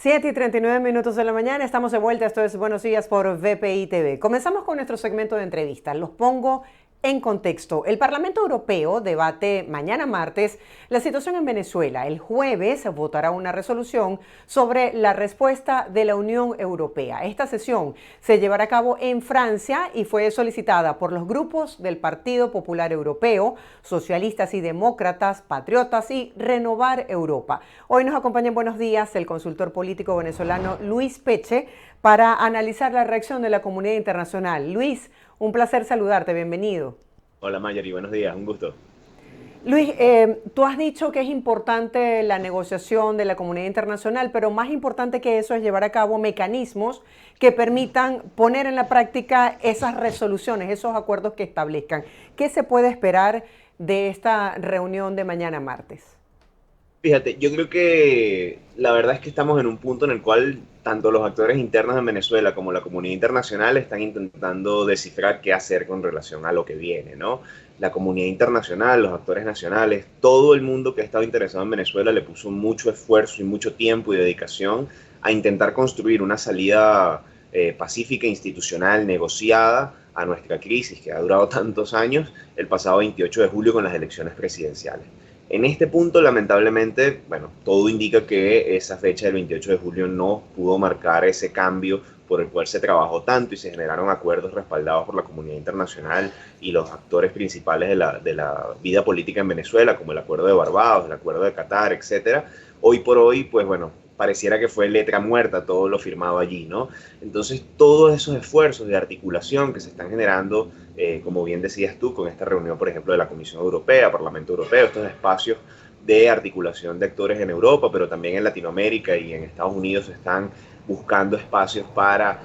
7:39 de la mañana, estamos de vuelta, esto es Buenos Días por VPI TV. Comenzamos con nuestro segmento de entrevistas, los pongo en contexto. El Parlamento Europeo debate mañana martes la situación en Venezuela. El jueves votará una resolución sobre la respuesta de la Unión Europea. Esta sesión se llevará a cabo en Francia y fue solicitada por los grupos del Partido Popular Europeo, Socialistas y Demócratas, Patriotas y Renovar Europa. Hoy nos acompaña en Buenos Días el consultor político venezolano Luis Peche para analizar la reacción de la comunidad internacional. Luis, un placer saludarte, bienvenido. Hola Mayari, buenos días, un gusto. Luis, tú has dicho que es importante la negociación de la comunidad internacional, pero más importante que eso es llevar a cabo mecanismos que permitan poner en la práctica esas resoluciones, esos acuerdos que establezcan. ¿Qué se puede esperar de esta reunión de mañana martes? Fíjate, yo creo que la verdad es que estamos en un punto en el cual tanto los actores internos en Venezuela como la comunidad internacional están intentando descifrar qué hacer con relación a lo que viene, ¿no? La comunidad internacional, los actores nacionales, todo el mundo que ha estado interesado en Venezuela le puso mucho esfuerzo y mucho tiempo y dedicación a intentar construir una salida pacífica, institucional, negociada a nuestra crisis que ha durado tantos años el pasado 28 de julio con las elecciones presidenciales. En este punto, lamentablemente, bueno, todo indica que esa fecha del 28 de julio no pudo marcar ese cambio por el cual se trabajó tanto y se generaron acuerdos respaldados por la comunidad internacional y los actores principales de la vida política en Venezuela, como el Acuerdo de Barbados, el Acuerdo de Qatar, etcétera. Hoy por hoy, pues bueno, pareciera que fue letra muerta todo lo firmado allí, ¿no? Entonces, todos esos esfuerzos de articulación que se están generando, como bien decías tú, con esta reunión, por ejemplo, de la Comisión Europea, Parlamento Europeo, estos espacios de articulación de actores en Europa, pero también en Latinoamérica y en Estados Unidos se están buscando espacios para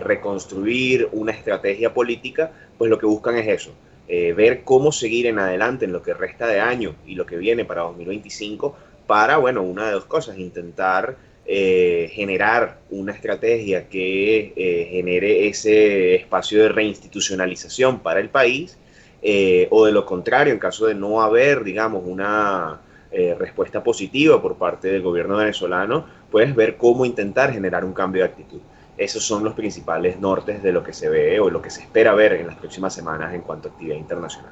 reconstruir una estrategia política, pues lo que buscan es eso, ver cómo seguir en adelante en lo que resta de año y lo que viene para 2025 para, bueno, una de dos cosas, intentar generar una estrategia que genere ese espacio de reinstitucionalización para el país, o de lo contrario, en caso de no haber, digamos, una respuesta positiva por parte del gobierno venezolano, pues ver cómo intentar generar un cambio de actitud. Esos son los principales nortes de lo que se ve o lo que se espera ver en las próximas semanas en cuanto a actividad internacional.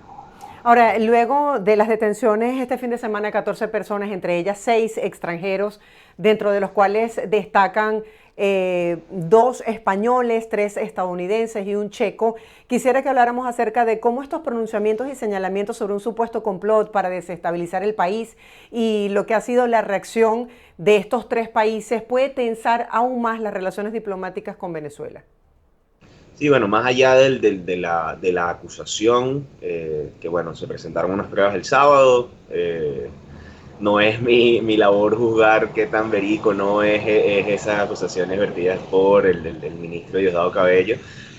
Ahora, luego de las detenciones este fin de semana, 14 personas, entre ellas 6 extranjeros, dentro de los cuales destacan 2 españoles, 3 estadounidenses y un checo. Quisiera que habláramos acerca de cómo estos pronunciamientos y señalamientos sobre un supuesto complot para desestabilizar el país y lo que ha sido la reacción de estos 3 países puede tensar aún más las relaciones diplomáticas con Venezuela. Sí, bueno, más allá de la acusación, que bueno, se presentaron unas pruebas el sábado, no es mi labor juzgar qué tan verídico no es esas acusaciones vertidas por el ministro Diosdado Cabello.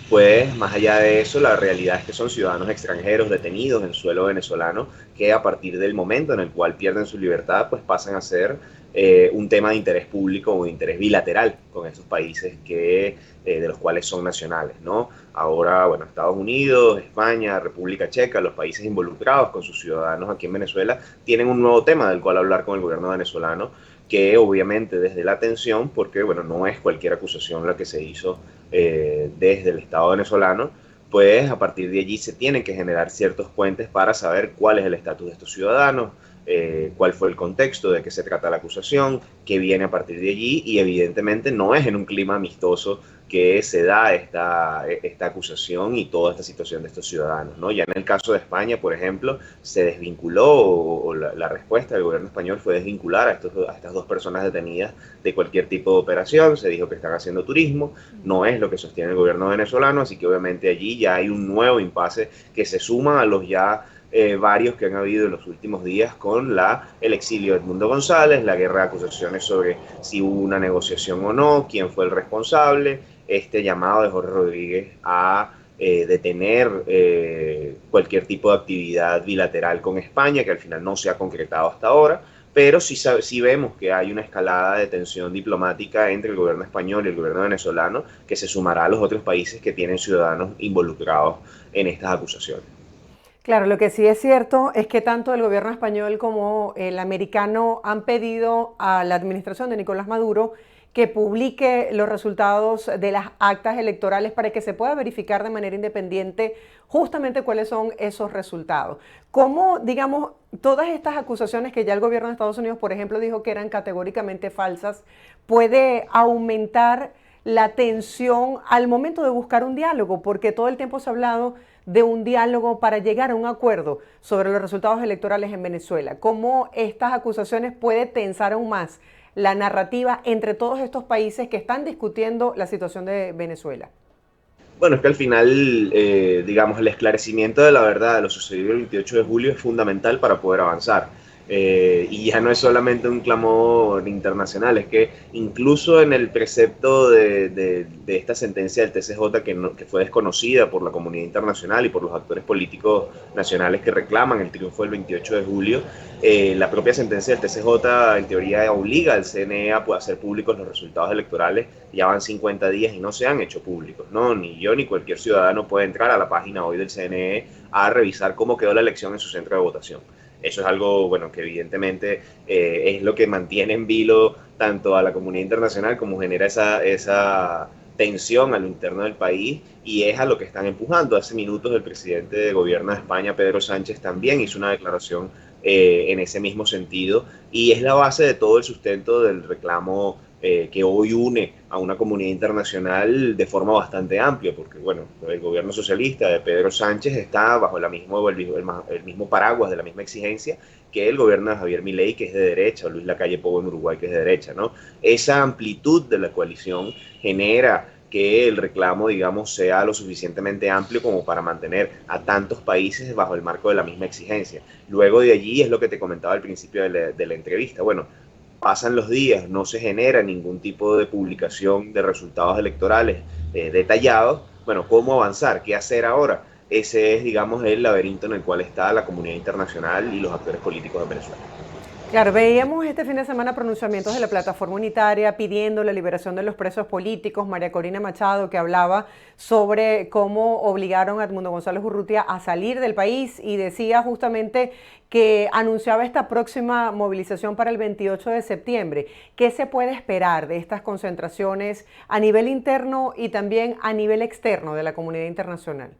Pues más allá de eso, la realidad es que son ciudadanos extranjeros detenidos en suelo venezolano que a partir del momento en el cual pierden su libertad, pues pasan a ser un tema de interés público o de interés bilateral con esos países de los cuales son nacionales, ¿no? Ahora, bueno, Estados Unidos, España, República Checa, los países involucrados con sus ciudadanos aquí en Venezuela, tienen un nuevo tema del cual hablar con el gobierno venezolano, que obviamente desde la tensión, porque bueno, no es cualquier acusación la que se hizo desde el Estado venezolano, pues a partir de allí se tienen que generar ciertos puentes para saber cuál es el estatus de estos ciudadanos, cuál fue el contexto, de qué se trata la acusación, qué viene a partir de allí, y evidentemente no es en un clima amistoso que se da esta acusación y toda esta situación de estos ciudadanos, ¿no? Ya en el caso de España, por ejemplo, se desvinculó, o la respuesta del gobierno español fue desvincular a estas 2 personas detenidas de cualquier tipo de operación, se dijo que están haciendo turismo, no es lo que sostiene el gobierno venezolano, así que obviamente allí ya hay un nuevo impasse que se suma a los ya varios que han habido en los últimos días con el exilio de Edmundo González, la guerra de acusaciones sobre si hubo una negociación o no, quién fue el responsable, este llamado de Jorge Rodríguez a detener cualquier tipo de actividad bilateral con España, que al final no se ha concretado hasta ahora, pero sí vemos que hay una escalada de tensión diplomática entre el gobierno español y el gobierno venezolano que se sumará a los otros países que tienen ciudadanos involucrados en estas acusaciones. Claro, lo que sí es cierto es que tanto el gobierno español como el americano han pedido a la administración de Nicolás Maduro que publique los resultados de las actas electorales para que se pueda verificar de manera independiente justamente cuáles son esos resultados. ¿Cómo, digamos, todas estas acusaciones que ya el gobierno de Estados Unidos, por ejemplo, dijo que eran categóricamente falsas, puede aumentar la tensión al momento de buscar un diálogo? Porque todo el tiempo se ha hablado de un diálogo para llegar a un acuerdo sobre los resultados electorales en Venezuela. ¿Cómo estas acusaciones pueden tensar aún más la narrativa entre todos estos países que están discutiendo la situación de Venezuela? Bueno, es que al final, digamos, el esclarecimiento de la verdad de lo sucedido el 28 de julio es fundamental para poder avanzar. Y ya no es solamente un clamor internacional, es que incluso en el precepto de esta sentencia del TCJ que fue desconocida por la comunidad internacional y por los actores políticos nacionales que reclaman el triunfo del 28 de julio, la propia sentencia del TCJ en teoría obliga al CNE a hacer públicos los resultados electorales. Ya van 50 días y no se han hecho públicos, ¿no? Ni yo ni cualquier ciudadano puede entrar a la página hoy del CNE a revisar cómo quedó la elección en su centro de votación. Eso es algo, bueno, que evidentemente es lo que mantiene en vilo tanto a la comunidad internacional como genera esa tensión a lo interno del país, y es a lo que están empujando. Hace minutos el presidente de gobierno de España, Pedro Sánchez, también hizo una declaración en ese mismo sentido, y es la base de todo el sustento del reclamo que hoy une a una comunidad internacional de forma bastante amplia, porque bueno, el gobierno socialista de Pedro Sánchez está bajo el mismo paraguas de la misma exigencia que el gobierno de Javier Milei, que es de derecha, o Luis Lacalle Pou en Uruguay, que es de derecha, ¿no? Esa amplitud de la coalición genera que el reclamo, digamos, sea lo suficientemente amplio como para mantener a tantos países bajo el marco de la misma exigencia. Luego de allí es lo que te comentaba al principio de la entrevista. Bueno, pasan los días, no se genera ningún tipo de publicación de resultados electorales detallados. Bueno, ¿cómo avanzar? ¿Qué hacer ahora? Ese es, digamos, el laberinto en el cual está la comunidad internacional y los actores políticos de Venezuela. Claro, veíamos este fin de semana pronunciamientos de la plataforma unitaria pidiendo la liberación de los presos políticos. María Corina Machado, que hablaba sobre cómo obligaron a Edmundo González Urrutia a salir del país, y decía justamente que anunciaba esta próxima movilización para el 28 de septiembre. ¿Qué se puede esperar de estas concentraciones a nivel interno y también a nivel externo de la comunidad internacional?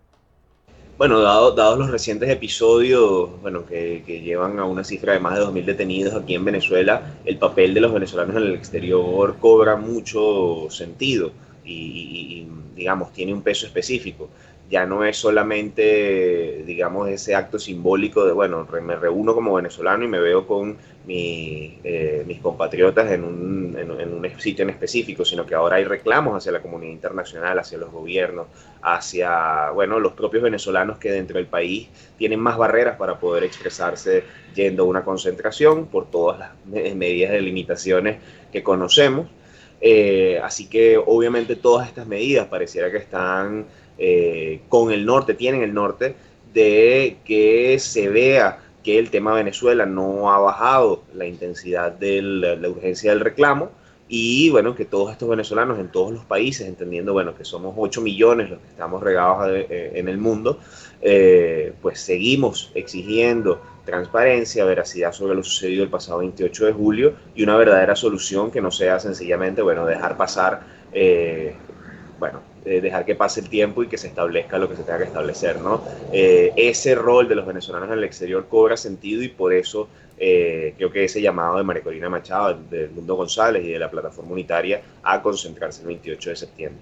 Bueno, dados los recientes episodios, bueno, que llevan a una cifra de más de 2.000 detenidos aquí en Venezuela, el papel de los venezolanos en el exterior cobra mucho sentido y, digamos, tiene un peso específico. Ya no es solamente, digamos, ese acto simbólico de, bueno, me reúno como venezolano y me veo con mis compatriotas en un sitio en específico, sino que ahora hay reclamos hacia la comunidad internacional, hacia los gobiernos, hacia, bueno, los propios venezolanos que dentro del país tienen más barreras para poder expresarse yendo a una concentración por todas las medidas de limitaciones que conocemos. Así que obviamente todas estas medidas pareciera que están con el norte, tienen el norte de que se vea que el tema Venezuela no ha bajado la intensidad de la urgencia del reclamo, y bueno, que todos estos venezolanos en todos los países, entendiendo bueno que somos 8 millones los que estamos regados en el mundo, pues seguimos exigiendo transparencia, veracidad sobre lo sucedido el pasado 28 de julio y una verdadera solución que no sea sencillamente, bueno, dejar pasar, dejar que pase el tiempo y que se establezca lo que se tenga que establecer, ¿no? Ese rol de los venezolanos en el exterior cobra sentido, y por eso creo que ese llamado de María Corina Machado, de Edmundo González y de la plataforma unitaria a concentrarse el 28 de septiembre.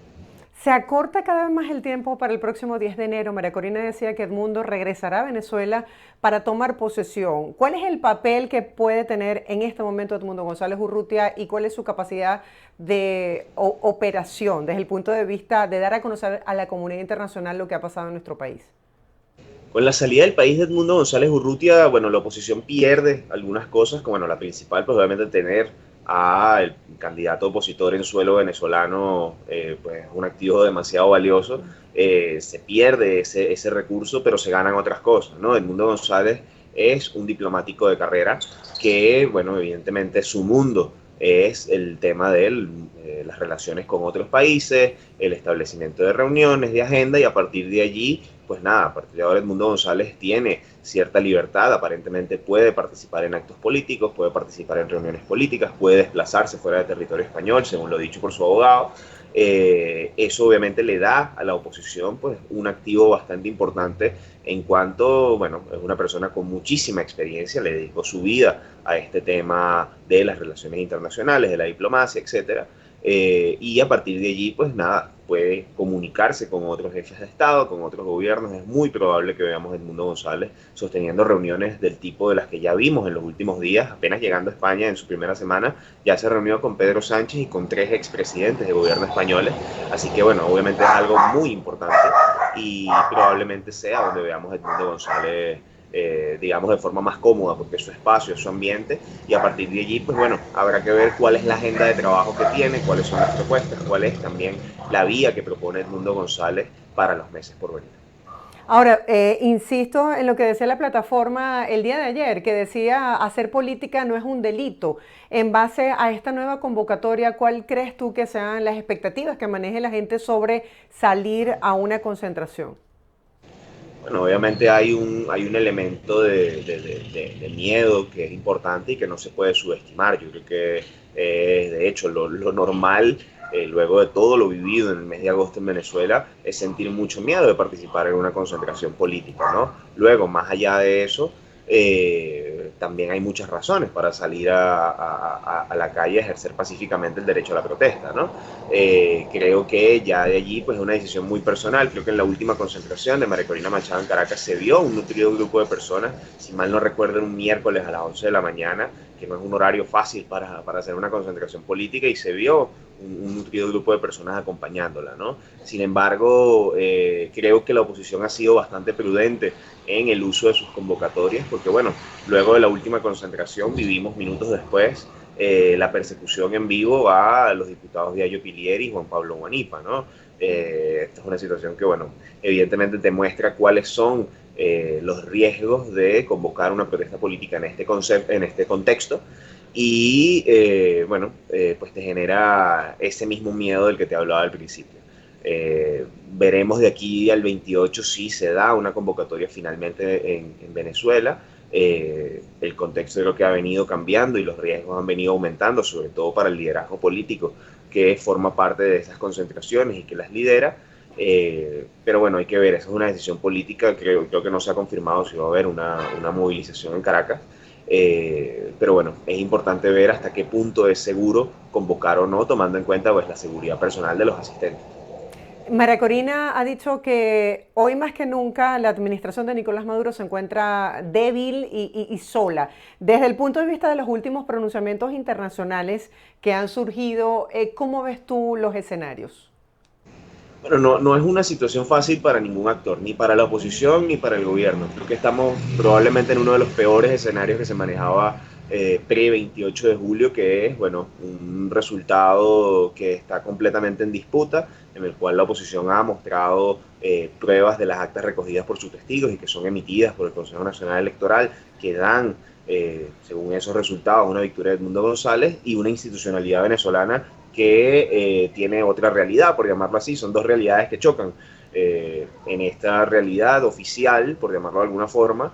Se acorta cada vez más el tiempo para el próximo 10 de enero. María Corina decía que Edmundo regresará a Venezuela para tomar posesión. ¿Cuál es el papel que puede tener en este momento Edmundo González Urrutia y cuál es su capacidad de operación desde el punto de vista de dar a conocer a la comunidad internacional lo que ha pasado en nuestro país? Con la salida del país de Edmundo González Urrutia, bueno, la oposición pierde algunas cosas, como bueno, la principal, pues obviamente tener al candidato opositor en suelo venezolano, pues un activo demasiado valioso. Se pierde ese recurso, pero se ganan otras cosas, ¿no? Edmundo González es un diplomático de carrera que, bueno, evidentemente su mundo es el tema de las relaciones con otros países, el establecimiento de reuniones, de agenda, y a partir de allí pues nada, a partir de ahora Edmundo González tiene cierta libertad, aparentemente puede participar en actos políticos, puede participar en reuniones políticas, puede desplazarse fuera de territorio español, según lo dicho por su abogado. Eso obviamente le da a la oposición pues un activo bastante importante en cuanto, bueno, es una persona con muchísima experiencia, le dedicó su vida a este tema de las relaciones internacionales, de la diplomacia, etcétera. Y a partir de allí, pues nada, puede comunicarse con otros jefes de Estado, con otros gobiernos. Es muy probable que veamos a Edmundo González sosteniendo reuniones del tipo de las que ya vimos en los últimos días, apenas llegando a España en su primera semana, ya se reunió con Pedro Sánchez y con 3 expresidentes de gobierno españoles. Así que bueno, obviamente es algo muy importante y probablemente sea donde veamos a Edmundo González digamos, de forma más cómoda, porque es su espacio, es su ambiente, y a partir de allí, pues bueno, habrá que ver cuál es la agenda de trabajo que tiene, cuáles son las propuestas, cuál es también la vía que propone Edmundo González para los meses por venir. Ahora, insisto en lo que decía la plataforma el día de ayer, que decía hacer política no es un delito. En base a esta nueva convocatoria, ¿cuál crees tú que sean las expectativas que maneje la gente sobre salir a una concentración? Bueno, obviamente hay un elemento de miedo que es importante y que no se puede subestimar. Yo creo que, de hecho, lo normal, luego de todo lo vivido en el mes de agosto en Venezuela, es sentir mucho miedo de participar en una concentración política, ¿no? Luego, más allá de eso, también hay muchas razones para salir a la calle a ejercer pacíficamente el derecho a la protesta, ¿no? Creo que ya de allí pues es una decisión muy personal. Creo que en la última concentración de María Corina Machado en Caracas se vio un nutrido grupo de personas, si mal no recuerdo, un miércoles a las 11 de la mañana, que no es un horario fácil para hacer una concentración política, y se vio un nutrido grupo de personas acompañándola, ¿no? Sin embargo, creo que la oposición ha sido bastante prudente en el uso de sus convocatorias, porque bueno, luego de la última concentración vivimos minutos después la persecución en vivo a los diputados Diallo Pilieri y Juan Pablo Guanipa, ¿no? Esta es una situación que, bueno, evidentemente te muestra cuáles son los riesgos de convocar una protesta política en este contexto y, bueno, pues te genera ese mismo miedo del que te hablaba al principio. Veremos de aquí al 28 si se da una convocatoria finalmente en Venezuela. El contexto de lo que ha venido cambiando y los riesgos han venido aumentando, sobre todo para el liderazgo político que forma parte de esas concentraciones y que las lidera. Pero bueno, hay que ver, esa es una decisión política, creo que no se ha confirmado si va a haber una movilización en Caracas. Pero bueno, es importante ver hasta qué punto es seguro convocar o no, tomando en cuenta pues, la seguridad personal de los asistentes. María Corina ha dicho que hoy más que nunca la administración de Nicolás Maduro se encuentra débil y sola. Desde el punto de vista de los últimos pronunciamientos internacionales que han surgido, ¿cómo ves tú los escenarios? Bueno, no es una situación fácil para ningún actor, ni para la oposición ni para el gobierno. Creo que estamos probablemente en uno de los peores escenarios que se manejaba pre-28 de julio, que es, bueno, un resultado que está completamente en disputa, en el cual la oposición ha mostrado pruebas de las actas recogidas por sus testigos y que son emitidas por el Consejo Nacional Electoral, que dan, según esos resultados, una victoria de Edmundo González y una institucionalidad venezolana que tiene otra realidad, por llamarlo así. Son dos realidades que chocan. En esta realidad oficial, por llamarlo de alguna forma,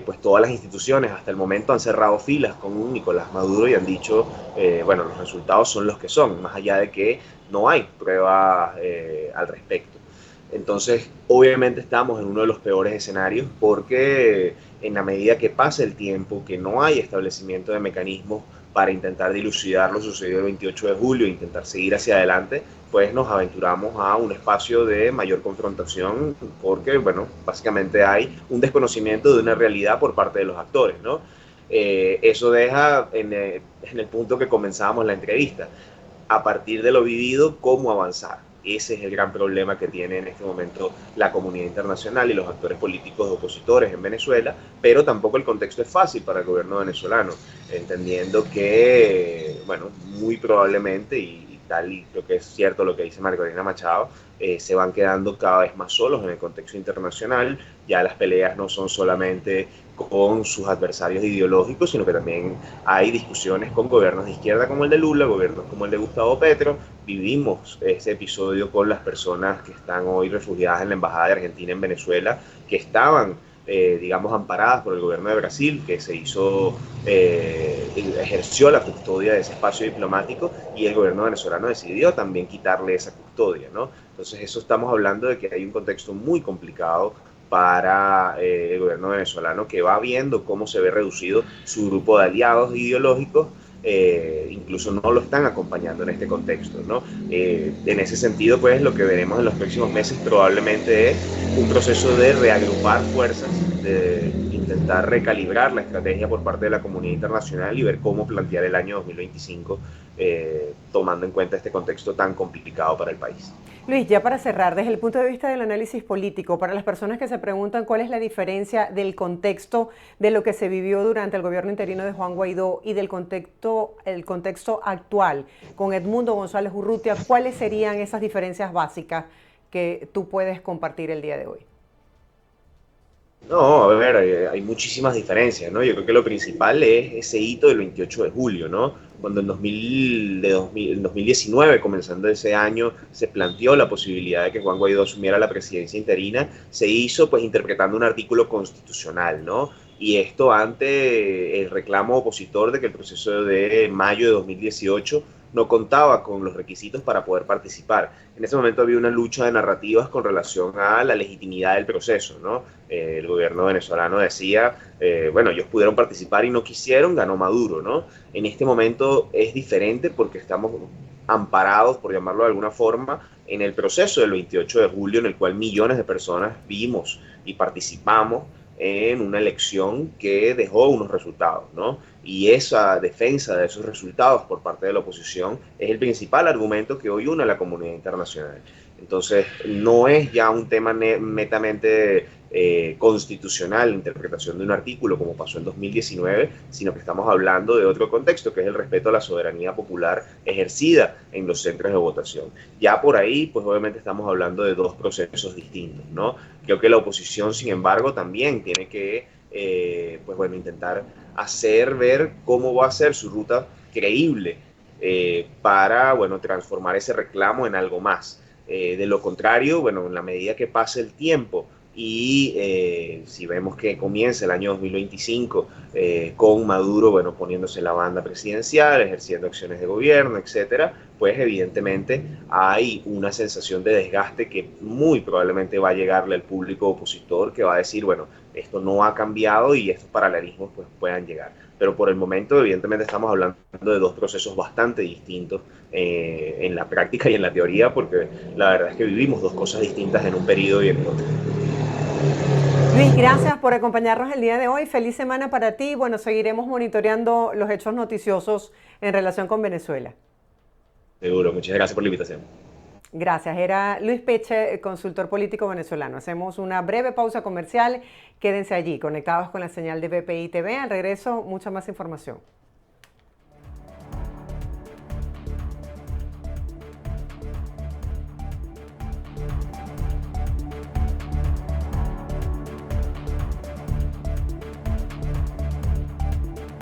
pues todas las instituciones hasta el momento han cerrado filas con Nicolás Maduro y han dicho, bueno, los resultados son los que son, más allá de que no hay pruebas al respecto. Entonces, obviamente estamos en uno de los peores escenarios porque en la medida que pase el tiempo, que no hay establecimiento de mecanismos para intentar dilucidar lo sucedido el 28 de julio e intentar seguir hacia adelante, pues nos aventuramos a un espacio de mayor confrontación porque, bueno, básicamente hay un desconocimiento de una realidad por parte de los actores, ¿no? Eso deja en el punto que comenzábamos la entrevista, a partir de lo vivido, cómo avanzar. Ese es el gran problema que tiene en este momento la comunidad internacional y los actores políticos opositores en Venezuela, pero tampoco el contexto es fácil para el gobierno venezolano, entendiendo que, bueno, muy probablemente, y tal y creo que es cierto lo que dice Margarita Machado, se van quedando cada vez más solos en el contexto internacional. Ya las peleas no son solamente con sus adversarios ideológicos, sino que también hay discusiones con gobiernos de izquierda como el de Lula, gobiernos como el de Gustavo Petro. Vivimos ese episodio con las personas que están hoy refugiadas en la Embajada de Argentina en Venezuela, que estaban, digamos, amparadas por el gobierno de Brasil, que se hizo, ejerció la custodia de ese espacio diplomático, y el gobierno venezolano decidió también quitarle esa custodia, ¿no? Entonces eso estamos hablando de que hay un contexto muy complicado para el gobierno venezolano, que va viendo cómo se ve reducido su grupo de aliados ideológicos, incluso no lo están acompañando en este contexto, ¿no? En ese sentido, pues lo que veremos en los próximos meses probablemente es un proceso de reagrupar fuerzas, de intentar recalibrar la estrategia por parte de la comunidad internacional y ver cómo plantear el año 2025, tomando en cuenta este contexto tan complicado para el país. Luis, ya para cerrar, desde el punto de vista del análisis político, para las personas que se preguntan cuál es la diferencia del contexto de lo que se vivió durante el gobierno interino de Juan Guaidó y del el contexto actual con Edmundo González Urrutia, ¿cuáles serían esas diferencias básicas que tú puedes compartir el día de hoy? No, a ver, hay muchísimas diferencias, ¿no? Yo creo que lo principal es ese hito del 28 de julio, ¿no? Cuando en 2019, comenzando ese año, se planteó la posibilidad de que Juan Guaidó asumiera la presidencia interina, se hizo pues interpretando un artículo constitucional, ¿no? Y esto ante el reclamo opositor de que el proceso de mayo de 2018 no contaba con los requisitos para poder participar. En ese momento había una lucha de narrativas con relación a la legitimidad del proceso, ¿no? El gobierno venezolano decía, bueno, ellos pudieron participar y no quisieron, ganó Maduro, ¿no? En este momento es diferente porque estamos amparados, por llamarlo de alguna forma, en el proceso del 28 de julio, en el cual millones de personas vimos y participamos en una elección que dejó unos resultados, ¿no? Y esa defensa de esos resultados por parte de la oposición es el principal argumento que hoy une a la comunidad internacional. Entonces, no es ya un tema netamente constitucional, interpretación de un artículo como pasó en 2019, sino que estamos hablando de otro contexto, que es el respeto a la soberanía popular ejercida en los centros de votación. Ya por ahí, pues obviamente estamos hablando de dos procesos distintos, ¿no? Creo que la oposición, sin embargo, también tiene que, pues bueno, intentar hacer ver cómo va a ser su ruta creíble, para, bueno, transformar ese reclamo en algo más. De lo contrario, bueno, en la medida que pase el tiempo y si vemos que comienza el año 2025 con Maduro, bueno, poniéndose la banda presidencial, ejerciendo acciones de gobierno, etcétera, pues evidentemente hay una sensación de desgaste que muy probablemente va a llegarle al público opositor, que va a decir, bueno, esto no ha cambiado y estos paralelismos pues puedan llegar. Pero por el momento, evidentemente, estamos hablando de dos procesos bastante distintos en la práctica y en la teoría, porque la verdad es que vivimos dos cosas distintas en un periodo y en el otro. Luis, gracias por acompañarnos el día de hoy. Feliz semana para ti. Bueno, seguiremos monitoreando los hechos noticiosos en relación con Venezuela. Seguro, muchas gracias por la invitación. Gracias. Era Luis Peche, consultor político venezolano. Hacemos una breve pausa comercial. Quédense allí, conectados con la señal de BPI TV. Al regreso, mucha más información.